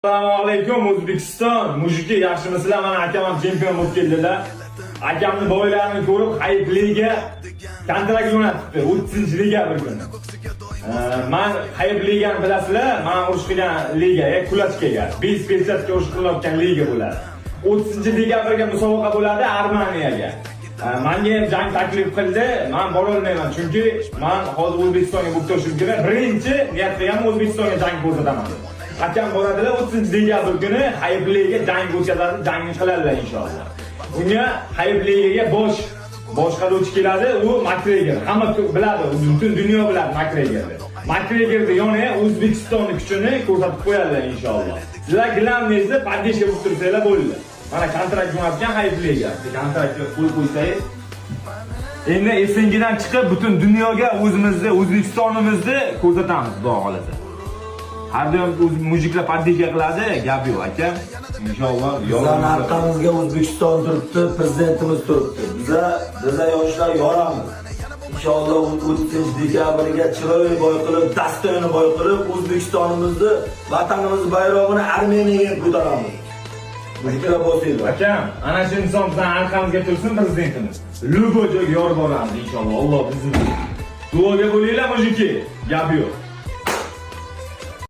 Assalomu alaykum O'zbekiston. Mujiki yaxshimisizlar? Mana akam ham chempion bo'lib keldilar. Akamni boylarini ko'rib, Hayp Liga kontrakt jo'natibdi. 30-liga bir kun. Men Hayp Ligani bilasizlar? Men urush qilgan liga, kulachkaga, 5 pesatga urush qilayotgan liga bo'ladi. 30-dekabrga musobaqa bo'ladi Armaniyaga. Menga ham jang taklif qildi. Men bora olmayman, chunki men hozir O'zbekistonga bo'lib turishim kerak. Birinchi niyatda ham O'zbekistonga jang ko'rsataman. Akam boradilar 30-dekabr kuni Hayp Ligaga jang o'tkazadi, jangni qiladilar inshaalloh. Unga Hayp Ligaga boshqaruvchi keladi, u Makgregor. Hamma biladi, butun dunyo biladi Makgregorni. Makgregorni yoniga O'zbekistonning kuchini ko'rsatib qo'yadilar inshaalloh. Sizlar gilamningizni paddeshga bo'lib tursanglar bo'ldi. Mana kontrakt jo'natgan Hayp Liga. Kontraktga qo'l qo'ysangiz, endi esingidan chiqib butun dunyoga o'zimizni, O'zbekistonimizni ko'rsatamiz, xudo xolasa. Har doim mujiklar paddeshga qiladi, gap yo'q aka. Inshaalloh bizlarning orqamizga O'zbekiston turibdi, prezidentimiz turibdi. Biza yoshlar yoramiz. Inshaalloh 30-dekabrga chiroyli boy qilib, dastoyini boy qilib, O'zbekistonimizni, vatanimiz bayrog'ini Armeniyaga ko'taramiz. Mujiklar bo'lsin. Akam, ana shu inson bizning orqamizga tursin prezidentimiz. Lubo joyga yorib boramiz inshaalloh. Alloh bizni duoga bo'linglar mujiki. Gap yo'q.